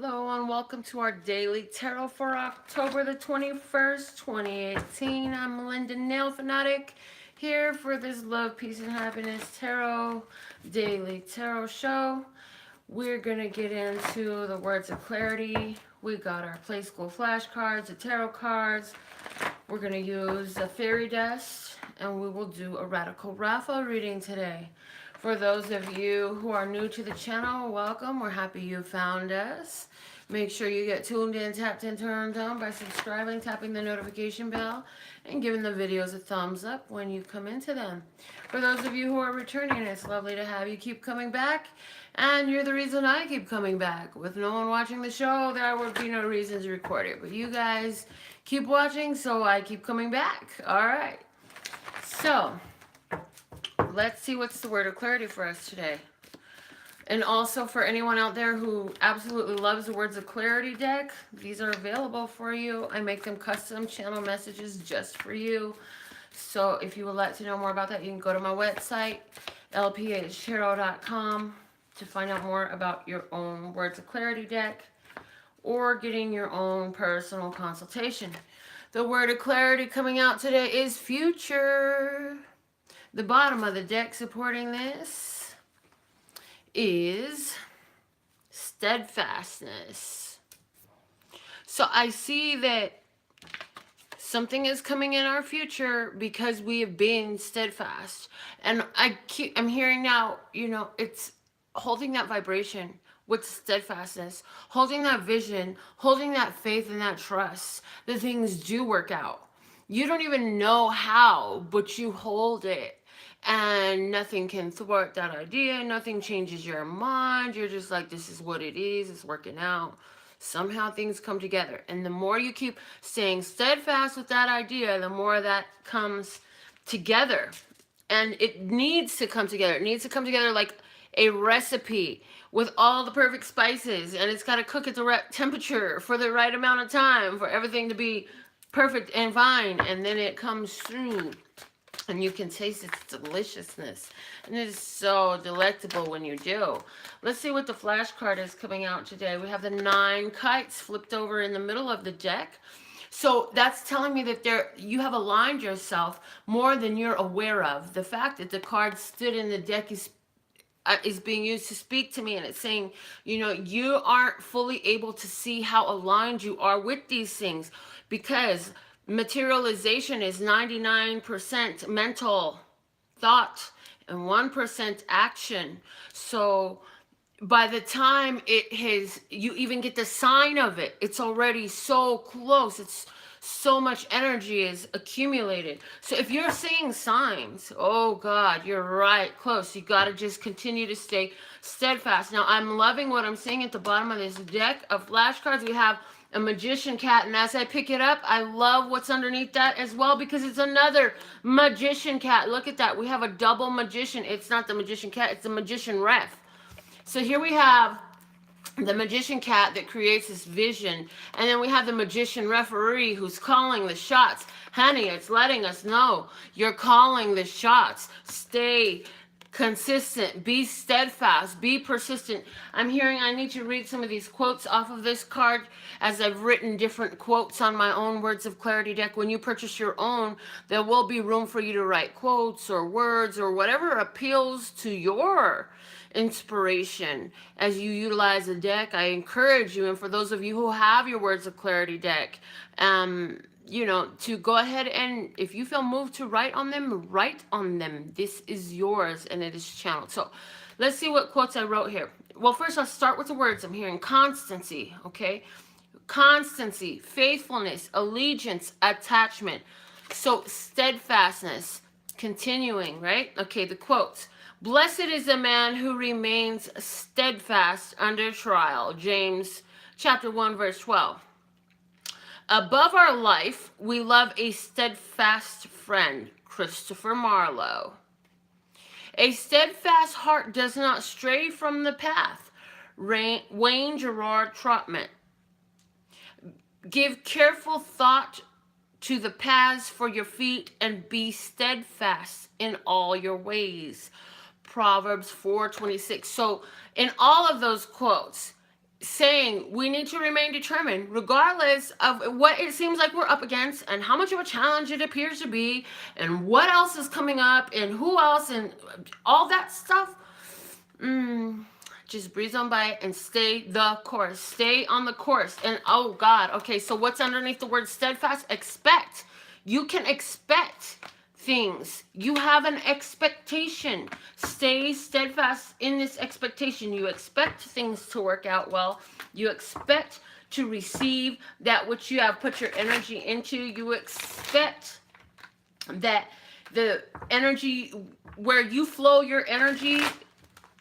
Hello and welcome to our daily tarot for October the 21st, 2018. I'm Melinda, NailFanatic, here for this Love, Peace, and Happiness Tarot Daily Tarot Show. We're going to get into the words of clarity. We got our Play School flashcards, the tarot cards. We're going to use the fairy dust, and we will do a radical raffle reading today. For those of you who are new to the channel, welcome. We're happy you found us. Make sure you get tuned in, tapped in, turned on by subscribing, tapping the notification bell, and giving the videos a thumbs up when you come into them. For those of you who are returning, it's lovely to have you. Keep coming back, and you're the reason I keep coming back. With no one watching the show, there would be no reason to record it. But you guys keep watching, so I keep coming back. All right. So let's see what's the word of clarity for us today. And also for anyone out there who absolutely loves the words of clarity deck, these are available for you. I make them custom channel messages just for you. So if you would like to know more about that, you can go to my website, LPHtarot.com, to find out more about your own words of clarity deck or getting your own personal consultation. The word of clarity coming out today is future. The bottom of the deck supporting this is steadfastness. So I see that something is coming in our future because we have been steadfast. And I'm hearing now, it's holding that vibration with steadfastness, holding that vision, holding that faith and that trust that things do work out. You don't even know how, but you hold it. And nothing can thwart that idea. Nothing changes your mind. You're just like, this is what it is. It's working out. Somehow things come together. And the more you keep staying steadfast with that idea, the more that comes together. And it needs to come together. It needs to come together like a recipe with all the perfect spices. And it's got to cook at the right temperature for the right amount of time for everything to be perfect and fine. And then it comes through. And you can taste its deliciousness. And it is so delectable when you do. Let's see what the flash card is coming out today. We have the 9 kites flipped over in the middle of the deck. So that's telling me that you have aligned yourself more than you're aware of. The fact that the card stood in the deck is being used to speak to me, and it's saying, you aren't fully able to see how aligned you are with these things, because materialization is 99% mental thought and 1% action. So by the time you even get the sign of it, it's already so close. It's so much energy is accumulated. So if you're seeing signs, oh God, you're right close. You got to just continue to stay steadfast. Now, I'm loving what I'm seeing at the bottom of this deck of flashcards. We have a magician cat, and as I pick it up, I love what's underneath that as well, because it's another magician cat. Look at that. We have a double magician. It's not the magician cat, it's the magician ref. So here we have the magician cat that creates this vision, and then we have the magician referee who's calling the shots. Honey, it's letting us know you're calling the shots. Stay consistent, be steadfast, be persistent. I'm hearing I need to read some of these quotes off of this card, as I've written different quotes on my own words of clarity deck. When you purchase your own, there will be room for you to write quotes or words or whatever appeals to your inspiration as you utilize the deck. I encourage you, and for those of you who have your words of clarity deck, to go ahead, and if you feel moved to write on them, write on them. This is yours and it is channeled. So let's see what quotes I wrote here. Well, first I'll start with the words. I'm hearing constancy, okay? Constancy, faithfulness, allegiance, attachment. So steadfastness, continuing, right? Okay, the quotes. Blessed is the man who remains steadfast under trial. James chapter 1, verse 12. Above our life, we love a steadfast friend. Christopher Marlowe. A steadfast heart does not stray from the path. Wayne Gerard Trotman. Give careful thought to the paths for your feet and be steadfast in all your ways. Proverbs 4:26. So in all of those quotes, saying we need to remain determined regardless of what it seems like we're up against and how much of a challenge it appears to be and what else is coming up and who else and all that stuff. Just breeze on by and stay the course. Stay on the course. And oh God, okay, so what's underneath the word steadfast? Expect. You can expect things. You have an expectation. Stay steadfast in this expectation. You expect things to work out well. You expect to receive that which you have put your energy into. You expect that the energy, where you flow your energy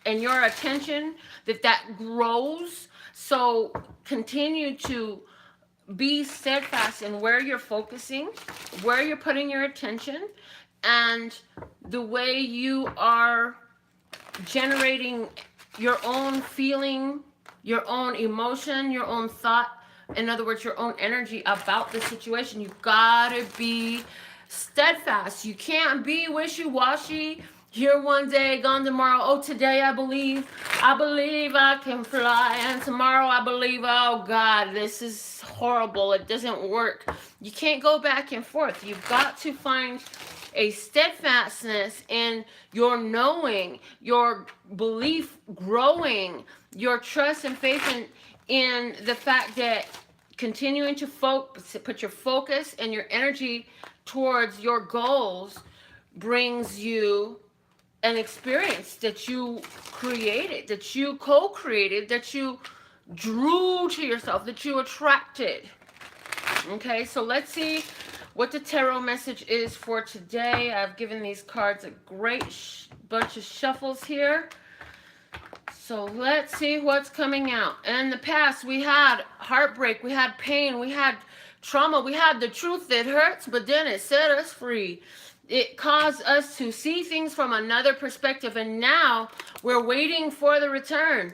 and your attention, that grows. So continue to be steadfast in where you're focusing, where you're putting your attention, and the way you are generating your own feeling, your own emotion, your own thought. In other words, your own energy about the situation. You've got to be steadfast. You can't be wishy-washy. Here one day, gone tomorrow. Oh, today I believe I can fly. And tomorrow I believe, oh God, this is horrible. It doesn't work. You can't go back and forth. You've got to find a steadfastness in your knowing, your belief growing, your trust and faith in the fact that continuing to put your focus and your energy towards your goals brings you an experience that you created, that you co-created, that you drew to yourself, that you attracted. Okay, so let's see what the tarot message is for today. I've given these cards a great bunch of shuffles here. So let's see what's coming out. In the past, we had heartbreak, we had pain, we had trauma, we had the truth that hurts, but then it set us free. It caused us to see things from another perspective, and now we're waiting for the return.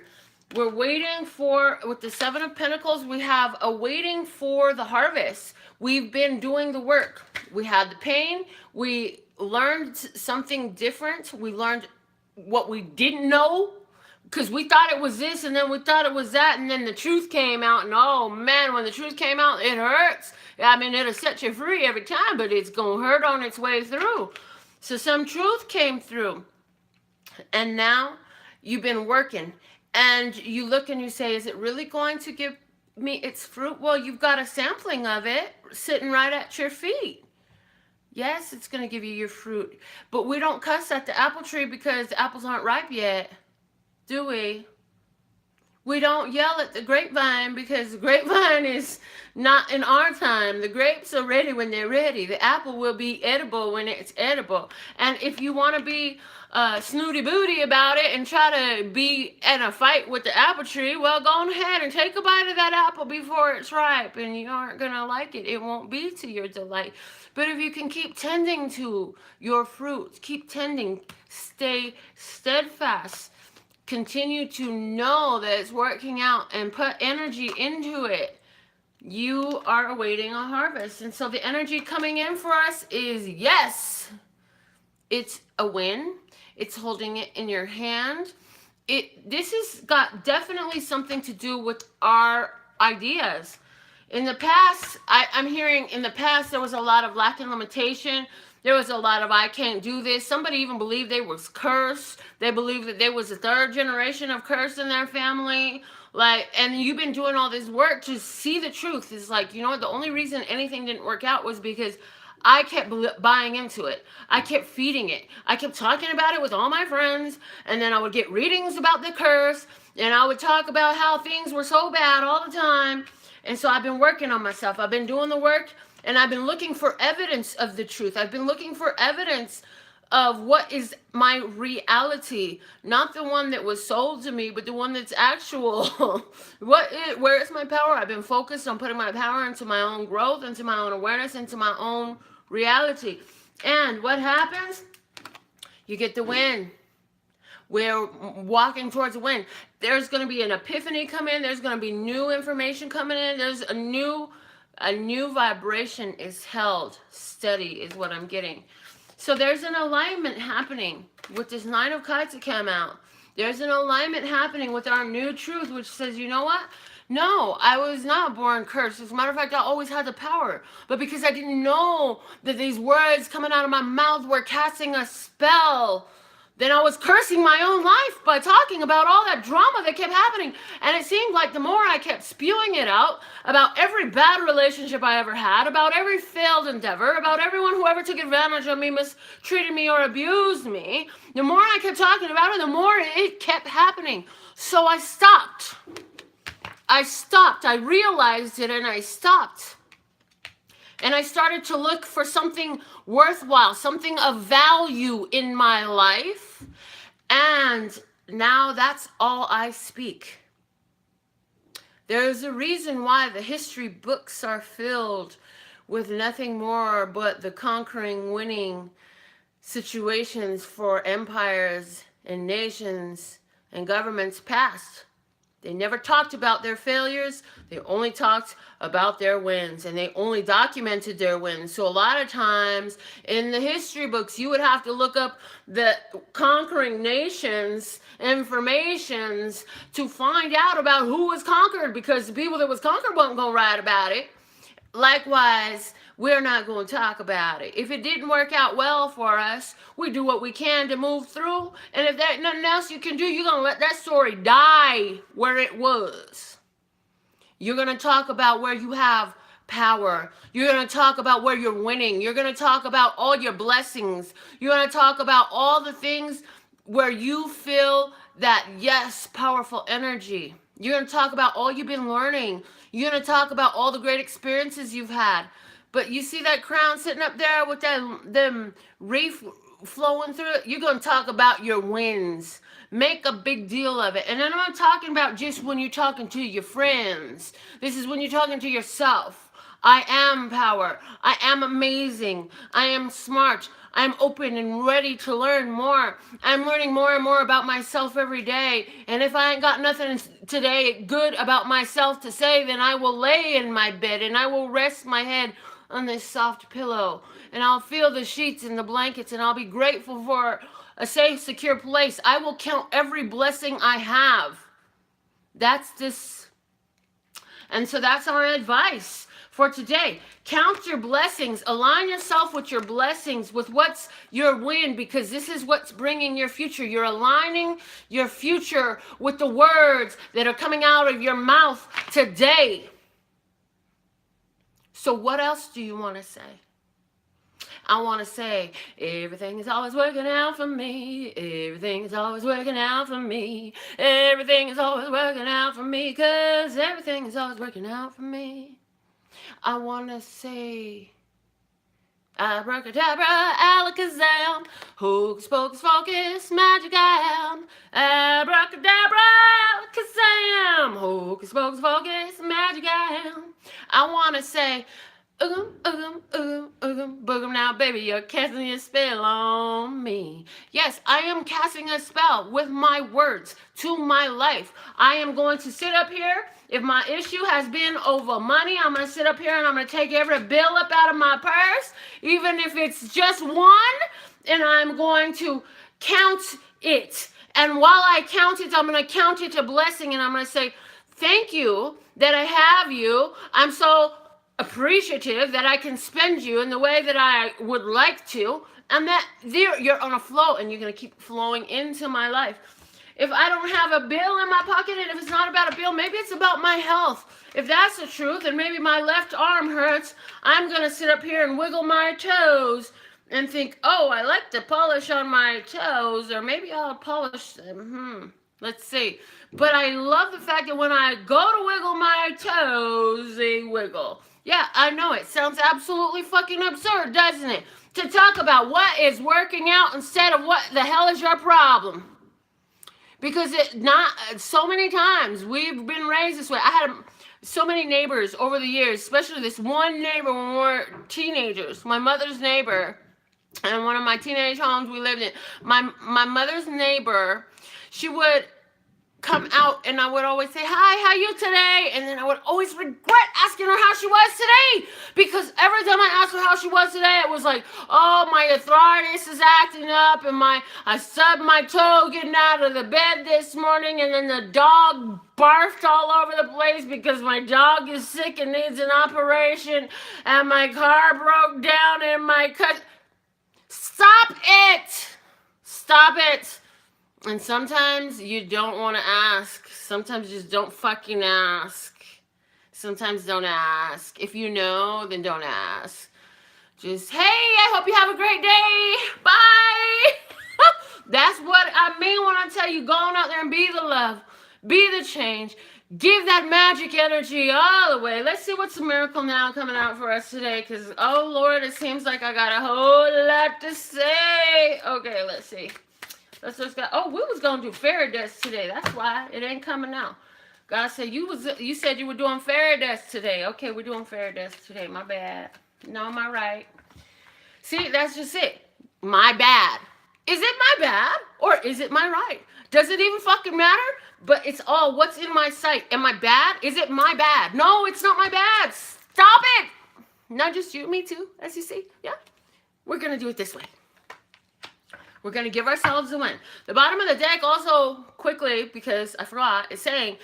We're waiting for, with the Seven of Pentacles, we have a waiting for the harvest. We've been doing the work. We had the pain. We learned something different. We learned what we didn't know, because we thought it was this and then we thought it was that, and then the truth came out, and oh man, when the truth came out, it hurts. I mean, it'll set you free every time, but it's going to hurt on its way through. So some truth came through, and now you've been working, and you look and you say, is it really going to give me its fruit? Well, you've got a sampling of it sitting right at your feet. Yes, it's going to give you your fruit, but we don't cuss at the apple tree because the apples aren't ripe yet, do we? We don't yell at the grapevine because the grapevine is not in our time. The grapes are ready when they're ready. The apple will be edible when it's edible. And if you want to be snooty booty about it and try to be in a fight with the apple tree, well, go on ahead and take a bite of that apple before it's ripe, and you aren't going to like it. It won't be to your delight. But if you can keep tending to your fruits, keep tending, stay steadfast, continue to know that it's working out and put energy into it, you are awaiting a harvest. And so the energy coming in for us is yes, it's a win. It's holding it in your hand. This has got definitely something to do with our ideas. In the past, I'm hearing in the past there was a lot of lack and limitation. There was a lot of, I can't do this. Somebody even believed they was cursed. They believed that there was a third generation of curse in their family. And you've been doing all this work to see the truth. It's like, you know what? The only reason anything didn't work out was because I kept buying into it. I kept feeding it. I kept talking about it with all my friends. And then I would get readings about the curse. And I would talk about how things were so bad all the time. And so I've been working on myself. I've been doing the work. And I've been looking for evidence of the truth. I've been looking for evidence of what is my reality. Not the one that was sold to me, but the one that's actual. Where is my power? I've been focused on putting my power into my own growth, into my own awareness, into my own reality. And what happens? You get the win. We're walking towards a win. There's going to be an epiphany come in. There's going to be new information coming in. There's a new vibration is held steady is what I'm getting. So there's an alignment happening with this Nine of Cups that came out. There's an alignment happening with our new truth, which says, you know what? No, I was not born cursed. As a matter of fact, I always had the power. But because I didn't know that these words coming out of my mouth were casting a spell, then I was cursing my own life by talking about all that drama that kept happening. And it seemed like the more I kept spewing it out about every bad relationship I ever had, about every failed endeavor, about everyone who ever took advantage of me, mistreated me, or abused me, the more I kept talking about it, the more it kept happening. So I stopped. I realized it and I stopped. And I started to look for something worthwhile, something of value in my life. And now that's all I speak. There's a reason why the history books are filled with nothing more but the conquering, winning situations for empires and nations and governments past. They never talked about their failures. They only talked about their wins, and they only documented their wins. So a lot of times in the history books, you would have to look up the conquering nations informations to find out about who was conquered, because the people that was conquered wasn't going to write about it. Likewise, we're not going to talk about it. If it didn't work out well for us, we do what we can to move through. And if there's nothing else you can do, you're going to let that story die where it was. You're going to talk about where you have power. You're going to talk about where you're winning. You're going to talk about all your blessings. You're going to talk about all the things where you feel that, yes, powerful energy. You're going to talk about all you've been learning. You're going to talk about all the great experiences you've had. But you see that crown sitting up there with them reef flowing through it? You're going to talk about your wins. Make a big deal of it. And then I'm not talking about just when you're talking to your friends. This is when you're talking to yourself. I am power. I am amazing. I am smart. I'm open and ready to learn more. I'm learning more and more about myself every day. And if I ain't got nothing today good about myself to say, then I will lay in my bed and I will rest my head on this soft pillow. And I'll feel the sheets and the blankets, and I'll be grateful for a safe, secure place. I will count every blessing I have. That's this. And so that's our advice for today. Count your blessings. Align yourself with your blessings, with what's your win, because this is what's bringing your future. You're aligning your future with the words that are coming out of your mouth today. So what else do you want to say? I want to say, everything is always working out for me. Everything is always working out for me. Everything is always working out for me, because everything is always working out for me. I want to say, abracadabra, alakazam, hocus pocus focus, magic I am. Abracadabra, alakazam, hocus pocus focus, magic I am. I want to say, boogum now, baby, you're casting a spell on me. Yes, I am casting a spell with my words to my life. I am going to sit up here. If my issue has been over money, I'm going to sit up here and I'm going to take every bill up out of my purse, even if it's just one, and I'm going to count it. And while I count it, I'm going to count it a blessing, and I'm going to say, thank you that I have you. I'm so appreciative that I can spend you in the way that I would like to, and that you're on a flow, and you're going to keep flowing into my life. If I don't have a bill in my pocket, and if it's not about a bill, maybe it's about my health. If that's the truth, and maybe my left arm hurts, I'm going to sit up here and wiggle my toes and think, oh, I like the polish on my toes, or maybe I'll polish them. Let's see. But I love the fact that when I go to wiggle my toes, they wiggle. Yeah, I know it sounds absolutely fucking absurd, doesn't it? To talk about what is working out instead of what the hell is your problem. Because so many times we've been raised this way. I had so many neighbors over the years, especially this one neighbor when we were teenagers. My mother's neighbor, and one of my teenage homes we lived in. My mother's neighbor, she would come out and I would always say, hi, how you today? And then I would always regret asking asking her how she was today. Because every time I asked her how she was today, it was like, oh, my arthritis is acting up, and I stubbed my toe getting out of the bed this morning, and then the dog barfed all over the place because my dog is sick and needs an operation, and my car broke down, and my cut. Stop it! Stop it! And sometimes you don't want to ask. Sometimes you just don't fucking ask. Sometimes don't ask. If you know, then don't ask. Just, hey, I hope you have a great day. Bye. That's what I mean when I tell you, go on out there and be the love. Be the change. Give that magic energy all the way. Let's see what's the miracle now coming out for us today. Because, oh, Lord, it seems like I got a whole lot to say. Okay, let's see. Let's just go. Oh, we was going to do fairy dust today. That's why it ain't coming out. God said, you said you were doing fairy dust today. Okay, we're doing fairy dust today. My bad. No, am I right? See, that's just it. My bad. Is it my bad or is it my right? Does it even fucking matter? But it's all what's in my sight. Am I bad? Is it my bad? No, it's not my bad. Stop it. Not just you, me too, as you see. Yeah. We're going to do it this way. We're going to give ourselves a win. The bottom of the deck also, quickly, because I forgot, is saying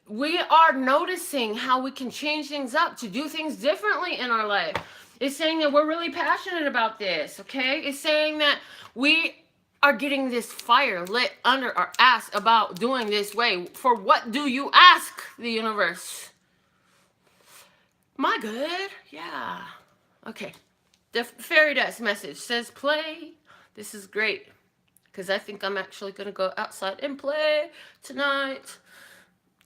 we are noticing how we can change things up to do things differently in our life. It's saying that we're really passionate about this, okay? It's saying that we are getting this fire lit under our ass about doing this way. For what do you ask the universe? My good? Yeah. Okay. The fairy dust message says play. This is great. Because I think I'm actually going to go outside and play tonight.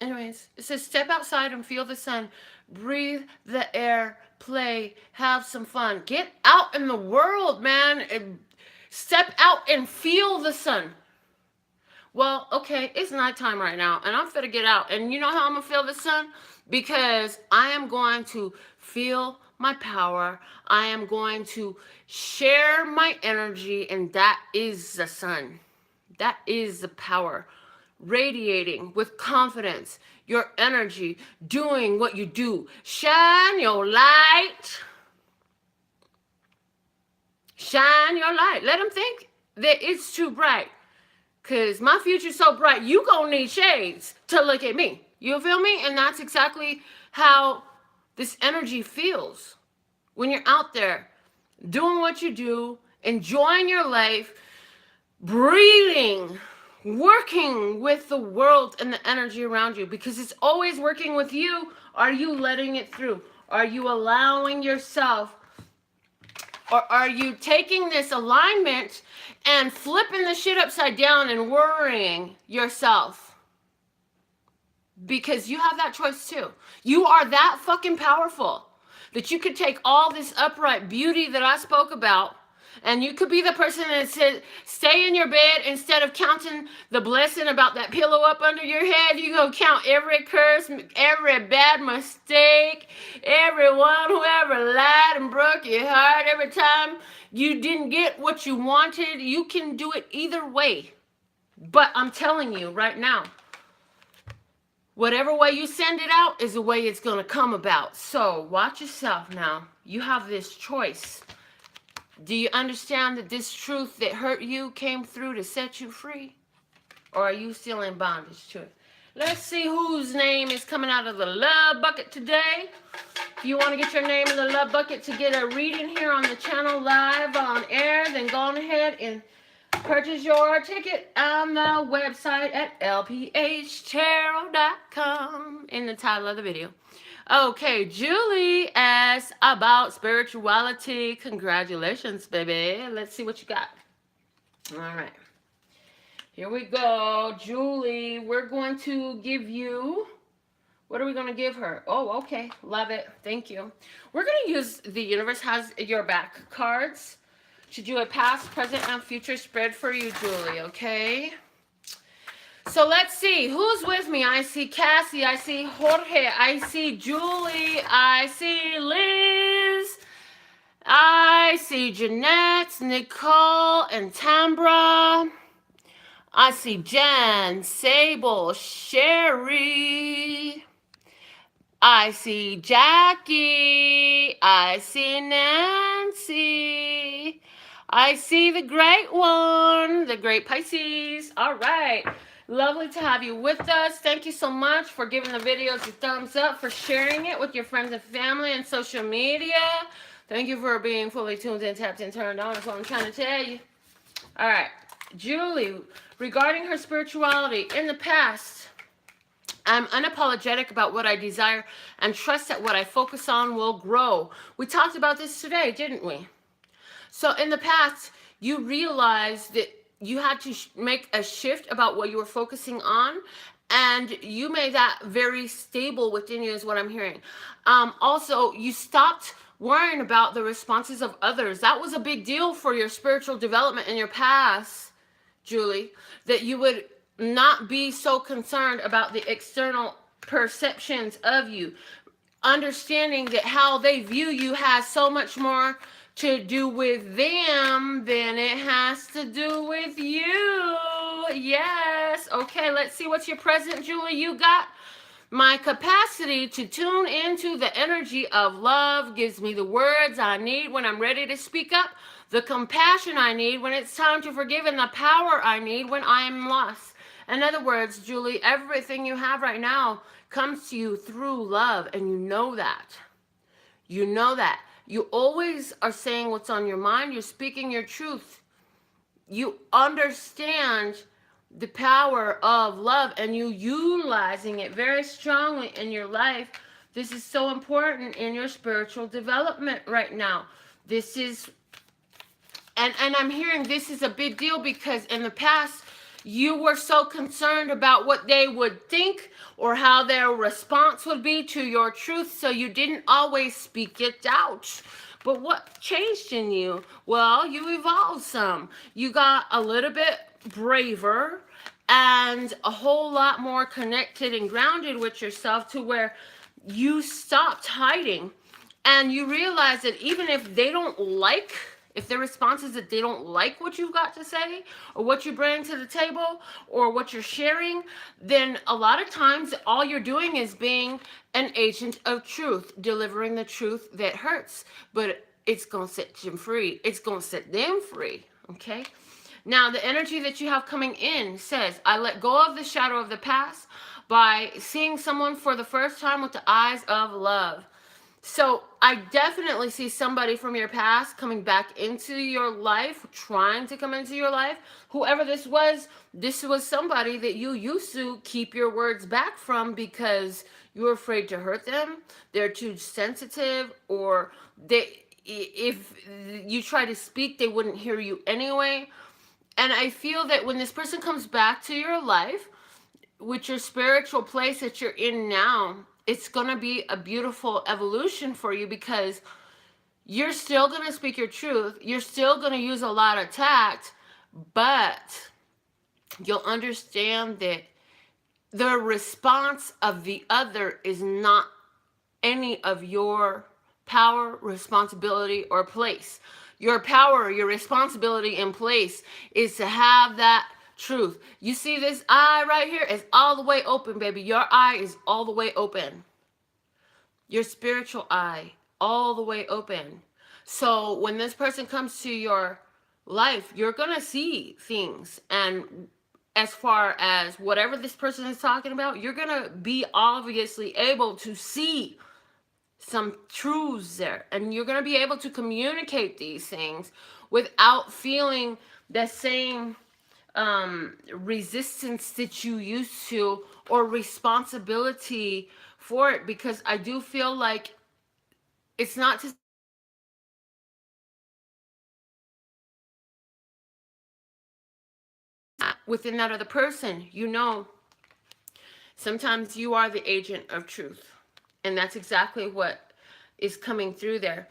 Anyways, it says step outside and feel the sun. Breathe the air. Play. Have some fun. Get out in the world, man. Step out and feel the sun. Well, okay, it's nighttime right now, and I'm finna get out. And you know how I'm gonna feel the sun? Because I am going to feel my power. I am going to share my energy, and that is the sun. That is the power. Radiating with confidence, your energy, doing what you do. Shine your light. Shine your light. Let them think that it's too bright. Because my future's so bright, you gonna need shades to look at me. You feel me? And that's exactly how this energy feels. When you're out there doing what you do, enjoying your life, breathing, working with the world and the energy around you. Because it's always working with you. Are you letting it through? Are you allowing yourself? Or are you taking this alignment and flipping the shit upside down and worrying yourself? Because you have that choice too. You are that fucking powerful that you could take all this upright beauty that I spoke about, and you could be the person that said, stay in your bed instead of counting the blessing about that pillow up under your head. You go count every curse, every bad mistake, everyone who ever lied and broke your heart, every time you didn't get what you wanted. You can do it either way. But I'm telling you right now, whatever way you send it out is the way it's going to come about. So watch yourself now. You have this choice. Do you understand that this truth that hurt you came through to set you free? Or are you still in bondage to it? Let's see whose name is coming out of the love bucket today. If you want to get your name in the love bucket to get a reading here on the channel live on air, then go on ahead and purchase your ticket on the website at LPHtarot.com in the title of the video. Okay, Julie asks about spirituality. Congratulations, baby. Let's see what you got. All right. Here we go. Julie, we're going to give you... What are we going to give her? Oh, okay. Love it. Thank you. We're going to use the universe has your back cards to do a past, present, and future spread for you, Julie, okay? So let's see. Who's with me? I see Cassie. I see Jorge. I see Julie. I see Liz. I see Jeanette, Nicole, and Tambra. I see Jen, Sable, Sherry, I see Jackie. I see Nancy. I see the great one, the great Pisces. All right. Lovely to have you with us. Thank you so much for giving the videos a thumbs up, for sharing it with your friends and family and social media. Thank you for being fully tuned in, tapped in, turned on. That's what I'm trying to tell you. All right. Julie, regarding her spirituality, in the past, I'm unapologetic about what I desire and trust that what I focus on will grow. We talked about this today, didn't we? So in the past, you realized that you had to make a shift about what you were focusing on, and you made that very stable within you is what I'm hearing. Also, you stopped worrying about the responses of others. That was a big deal for your spiritual development in your past, Julie, that you would not be so concerned about the external perceptions of you. Understanding that how they view you has so much more to do with them than it has to do with you. Yes. Okay, let's see what's your present, Julie. You got my capacity to tune into the energy of love gives me the words I need when I'm ready to speak up, the compassion I need when it's time to forgive, and the power I need when I am lost. In other words, Julie, everything you have right now comes to you through love, and you know that. You know that. You always are saying what's on your mind. You're speaking your truth. You understand the power of love, and you utilizing it very strongly in your life. This is so important in your spiritual development right now. This is, and I'm hearing this is a big deal because in the past, you were so concerned about what they would think or how their response would be to your truth, so you didn't always speak it out. But what changed in you? Well, you evolved some. You got a little bit braver and a whole lot more connected and grounded with yourself, to where you stopped hiding, and you realize that even if they don't like, if their response is that they don't like what you've got to say or what you bring to the table or what you're sharing, then a lot of times all you're doing is being an agent of truth, delivering the truth that hurts, but it's going to set them free. It's going to set them free, okay? Now, the energy that you have coming in says, I let go of the shadow of the past by seeing someone for the first time with the eyes of love. So I definitely see somebody from your past coming back into your life, trying to come into your life. Whoever this was somebody that you used to keep your words back from because you were afraid to hurt them. They're too sensitive, or if you try to speak, they wouldn't hear you anyway. And I feel that when this person comes back to your life, with your spiritual place that you're in now, it's going to be a beautiful evolution for you, because you're still going to speak your truth. You're still going to use a lot of tact, but you'll understand that the response of the other is not any of your power, responsibility, or place. Your power, your responsibility in place is to have that truth. You see this eye right here is all the way open, baby. Your eye is all the way open. Your spiritual eye, all the way open. So when this person comes to your life, you're going to see things. And as far as whatever this person is talking about, you're going to be obviously able to see some truths there. And you're going to be able to communicate these things without feeling the same resistance that you used to, or responsibility for it, because I do feel like it's not to within that other person. You know, sometimes you are the agent of truth, and that's exactly what is coming through there.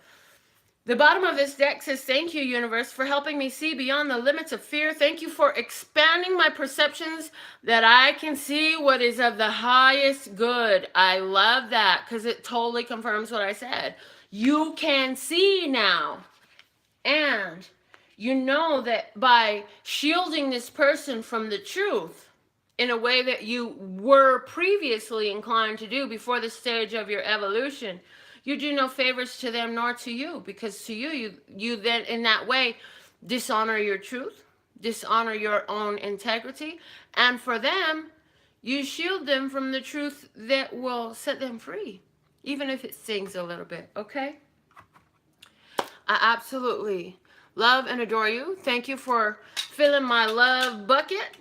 The bottom of this deck says, thank you, universe, for helping me see beyond the limits of fear. Thank you for expanding my perceptions that I can see what is of the highest good. I love that, because it totally confirms what I said. You can see now. And you know that by shielding this person from the truth, in a way that you were previously inclined to do before the stage of your evolution. You do no favors to them nor to you, because to you then in that way dishonor your truth, dishonor your own integrity, and for them, you shield them from the truth that will set them free, even if it stings a little bit, okay? I absolutely love and adore you. Thank you for filling my love bucket,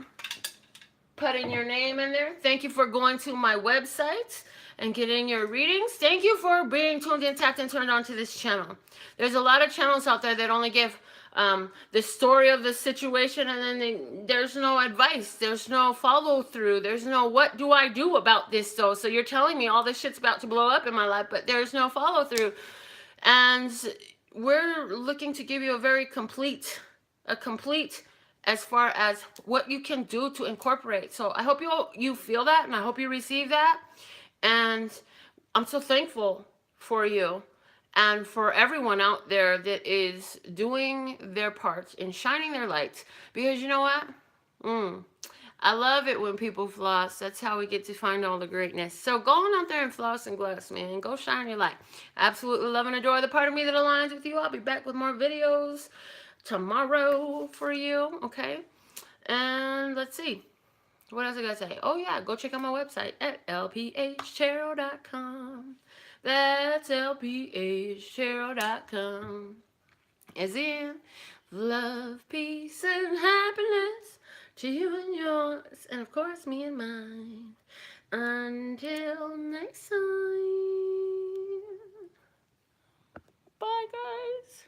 putting your name in there. Thank you for going to my website and getting your readings. Thank you for being tuned in, tapped, and turned on to this channel. There's a lot of channels out there that only give the story of the situation, and then there's no advice. There's no follow through. There's no what do I do about this though. So you're telling me all this shit's about to blow up in my life, but there's no follow through. And we're looking to give you a very complete as far as what you can do to incorporate. So I hope you feel that, and I hope you receive that. And I'm so thankful for you and for everyone out there that is doing their part in shining their lights. Because you know what? I love it when people floss. That's how we get to find all the greatness. So go on out there and floss and glass, man. Go shine your light. Absolutely love and adore the part of me that aligns with you. I'll be back with more videos tomorrow for you, okay? And let's see. What else I gotta say? Oh yeah, go check out my website at LPHtarot.com. That's LPHtarot.com. As in love, peace, and happiness to you and yours, and of course me and mine. Until next time. Bye, guys.